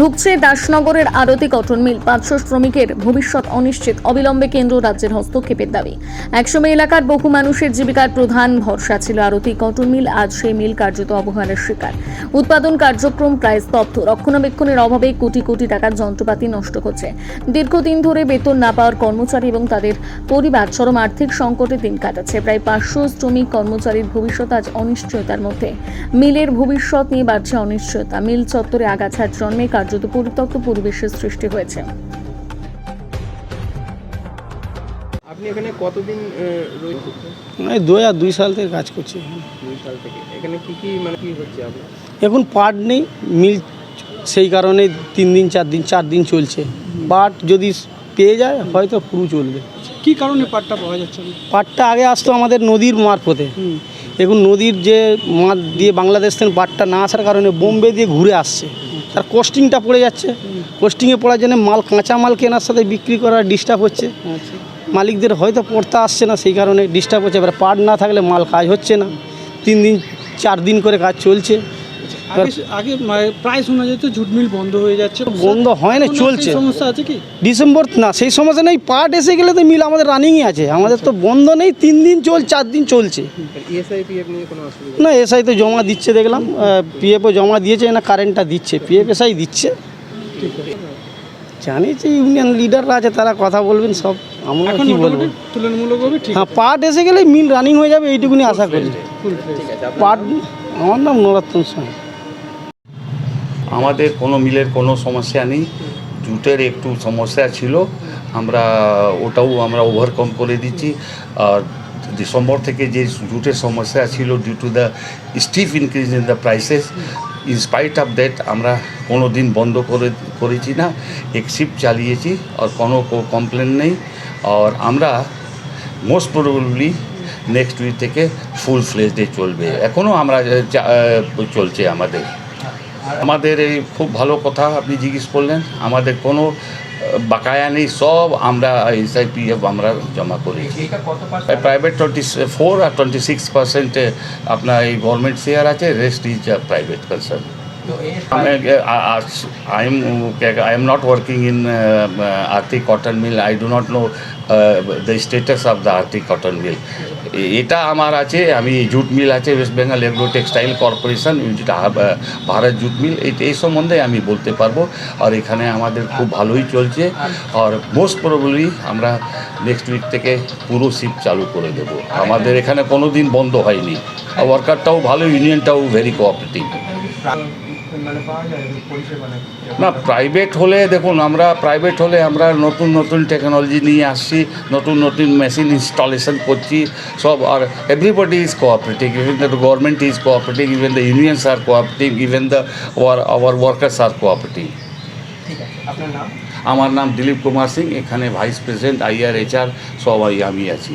ঢুকছে দাসনগরের আরতি cotton mill. 500 শ্রমিকের ভবিষ্যৎ অনিশ্চিত, অবিলম্বে কেন্দ্র রাজ্যের হস্তক্ষেপের দাবি। একসময় এলাকার বহু মানুষের জীবিকার প্রধান ভরসা ছিল আরতি কটন মিল। আজ সেই মিল কার্যত অবহেলার শিকার। উৎপাদন কার্যক্রম প্রায় স্তব্ধ। রক্ষণাবেক্ষণের অভাবে কোটি কোটি টাকার যন্ত্রপাতি নষ্ট হচ্ছে। দীর্ঘদিন ধরে বেতন না পাওয়ার কর্মচারী এবং তাদের পরিবার চরম আর্থিক সংকটে দিন কাটাচ্ছে। প্রায় 500 শ্রমিক কর্মচারীর ভবিষ্যৎ আজ অনিশ্চয়তার মধ্যে। মিলের ভবিষ্যৎ নিয়ে বাড়ছে অনিশ্চয়তা। মিল চত্বরে আগাছার জন্মে কার্যত পরিত্যক্ত পরিবেশের সৃষ্টি হয়েছে। আপনি এখানে কতদিন রয়েছেন? আমি 2002 সাল থেকে কাজ করছি। 2 সাল থেকে। এখানে কি হচ্ছে আপনার? এখন পাট নেই, মিল সেই কারণে 3 দিন 4 দিন চলছে। পাট যদি পেয়ে যায় হয়তো পুরো চলবে। কি কারণে পাটটা পাওয়া যাচ্ছে না? পাটটা আগে আসতো আমাদের নদীর মারফতে, এখন নদীর যে মাঠ দিয়ে বাংলাদেশ থেকে পাটটা না আসার কারণে বোম্বে দিয়ে ঘুরে আসছে। তার কস্টিংটা পড়ে যাচ্ছে। কস্টিংয়ে পড়ার জন্য মাল, কাঁচা মাল কেনার সাথে বিক্রি করার ডিস্টার্ব হচ্ছে। মালিকদের হয়তো পড়তে আসছে না, সেই কারণে ডিস্টার্ব হচ্ছে। এবার পাট না থাকলে মাল কাজ হচ্ছে না। 3 দিন 4 দিন করে কাজ চলছে। আগে প্রায় শোনা যেত জুট মিল বন্ধ হয়ে যাচ্ছে। বন্ধ হয় না, চলছে। সমস্যা আছে কি? ডিসেম্বর না, সেই সমস্যা নেই। পাট এসে গেলে তো মিল আমাদের রানিংই আছে। আমাদের তো বন্ধ নেই, 3 দিন 4 দিন চলছে। না, এসআই তো জমা দিচ্ছে দেখলাম, পিএফও জমা দিয়েছে, না কারেন্টটা দিচ্ছে, পিএফ এসআই দিচ্ছে। জানি যে ইউনিয়ন লিডাররা আছে, তারা কথা বলবেন সব। আমরা কি বলবো, তুলনামূলকভাবে ঠিক। হ্যাঁ, পাট এসে গেলে মিল রানিং হয়ে যাবে, এইটুকুনি আশা করি। পাট, আমার নাম নরাত্তন সাহা। আমাদের কোনো মিলের কোনো সমস্যা নেই। জুটের একটু সমস্যা ছিল, ওটাও আমরা ওভারকাম করে দিচ্ছি। আর ডিসেম্বর থেকে যে জুটের সমস্যা ছিল due to the stiff increase in the prices, in spite of that আমরা কোনো দিন বন্ধ করেছি না, এক শিফট চালিয়েছি। আর কোনো কমপ্লেন নেই। আর আমরা মোস্ট প্রবাবলি নেক্সট উইক থেকে ফুল ফ্লেজডে চলবে। এখনও আমরা চলছে আমাদের এই খুব ভালো কথা আপনি জিজ্ঞেস করলেন। আমাদের কোনো বাকায়া নেই, সব আমরা এসআইপিএফ আমরা জমা করেছি। প্রাইভেট 24 আর 26% আপনার এই গভর্নমেন্ট শেয়ার আছে, rest is private concern. I am not working in Aarti Cotton Mill. I do not know the status of the Aarti Cotton Mill. এটা আমার আছে, আমি জুট মিল আছে ওয়েস্ট বেঙ্গল এগ্রো টেক্সটাইল কর্পোরেশন, ভারত জুট মিল, এই সম্বন্ধে আমি বলতে পারবো। আর এখানে আমাদের খুব ভালোই চলছে। আর মোস্ট প্রবাবলি আমরা নেক্সট উইক থেকে পুরো শিফট চালু করে দেবো। আমাদের এখানে কোনো দিন বন্ধ হয়নি। আর ওয়ার্কারটাও ভালো, ইউনিয়নটাও ভেরি কোঅপারেটিভ। না, প্রাইভেট হলে দেখুন, প্রাইভেট হলে আমরা নতুন টেকনোলজি নিয়ে আসছি, নতুন মেশিন ইনস্টলেশন করছি সব। আর everybody is cooperating, even the government is cooperating, even the unions are cooperating, even the our workers are cooperating. আমার নাম দিলীপ কুমার সিং, এখানে ভাইস প্রেসিডেন্ট IR HR সবাই আমি আছি।